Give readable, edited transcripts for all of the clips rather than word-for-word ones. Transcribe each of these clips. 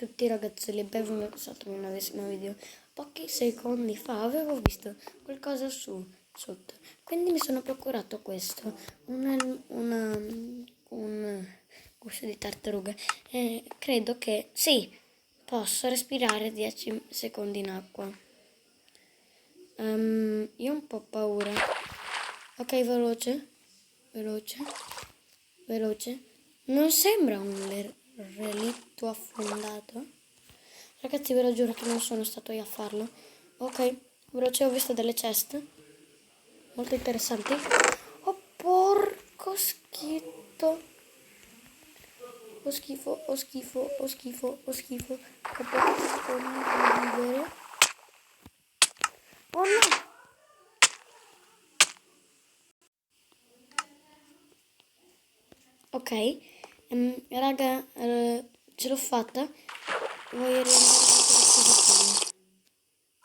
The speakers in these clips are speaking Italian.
tutti ragazzi, li benvenuti sotto un nuovissimo video. Pochi secondi fa avevo visto qualcosa sotto, quindi mi sono procurato questo, un guscio di tartaruga, e credo che sì, posso respirare 10 secondi in acqua. Io ho un po' paura. Ok, veloce. Non sembra un relitto affondato. Ragazzi, ve lo giuro che non sono stato io a farlo. Ok, veloce, ho visto delle ceste molto interessanti. Oh, porco schifo. Ho schifo. Capisco di vivere. Oh no! Ok, raga, ce l'ho fatta. Voglio riandare.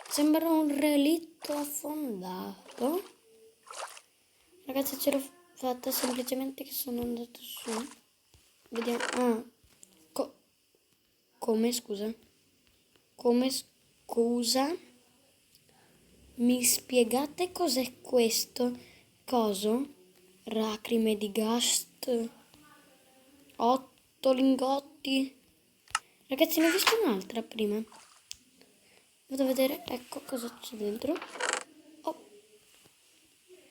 Sembra un relitto affondato. Ragazzi, ce l'ho fatta, semplicemente che sono andato su. Vediamo. Ah, come scusa? Come scusa? Mi spiegate cos'è questo coso? Lacrime di Gast. 8 lingotti. Ragazzi, ne ho visto un'altra prima. Vado a vedere, ecco cosa c'è dentro. Oh,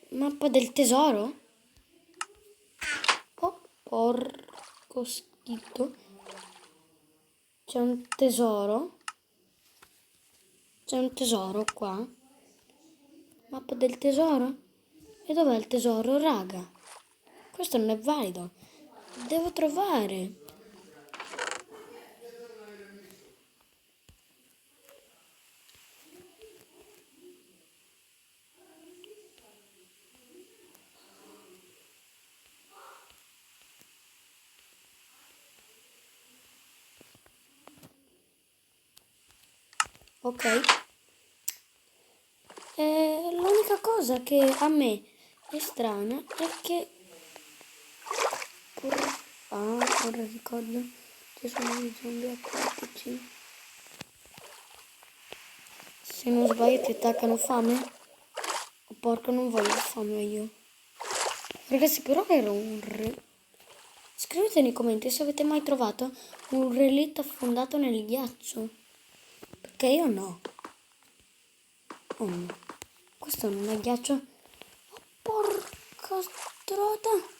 mappa del tesoro. Oh, porco schifo. C'è un tesoro. C'è un tesoro qua. Mappa del tesoro. E dov'è il tesoro, raga? Questo non è valido. Devo trovare. Ok. L'unica cosa che a me è strana è che... ora ricordo. Ci sono gli zombie acquatici. Se non sbaglio ti attaccano fame. Oh, porca, non voglio fame io. Ragazzi, però era Scrivete nei commenti se avete mai trovato un relitto affondato nel ghiaccio. Perché io no. Oh no. Questo non è ghiaccio. Oh, porca strada.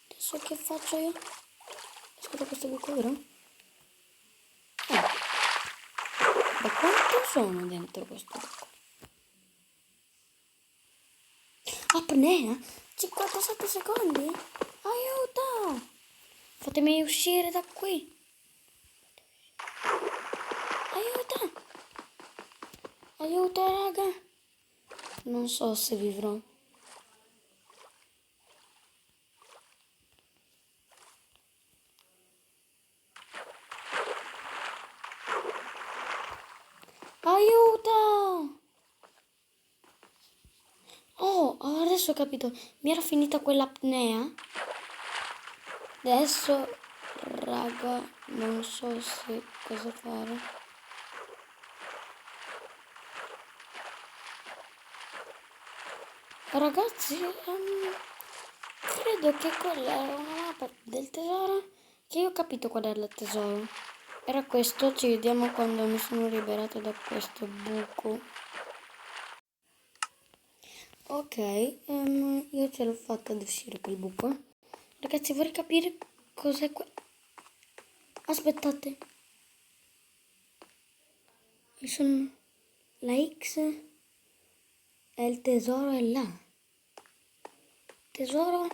Adesso che faccio io? Ascolta questo buco, vero? Da quanto sono dentro questo buco? Apnea? 57 secondi? Aiuto! Fatemi uscire da qui. Aiuto, raga. Non so se vivrò. Aiuto! Oh, adesso ho capito. Mi era finita quell'apnea. Adesso, raga, non so se cosa fare. Ragazzi, credo che quella era una mappa del tesoro. Che io ho capito qual era il tesoro. Era questo, ci vediamo quando mi sono liberato da questo buco. Ok, io ce l'ho fatta ad uscire quel buco. Ragazzi, vorrei capire cos'è qua. Aspettate. Sono la X e il tesoro è là. Tesoro?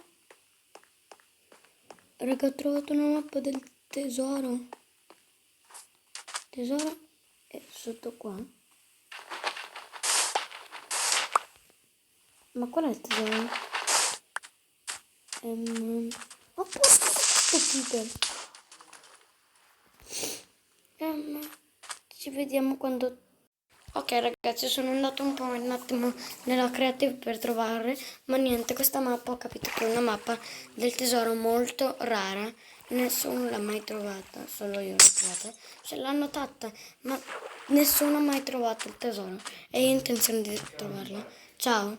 Raga, ho trovato una mappa del tesoro. Tesoro è sotto qua. Ma qual è il tesoro? Oh, porco Peter. Ci vediamo quando... Ok ragazzi, sono andato un attimo nella creative per trovare, ma niente, questa mappa ho capito che è una mappa del tesoro molto rara Nessuno l'ha mai trovata, solo io l'ho trovata. Ce l'hanno notata, ma nessuno ha mai trovato il tesoro. E io ho intenzione di trovarlo. Ciao.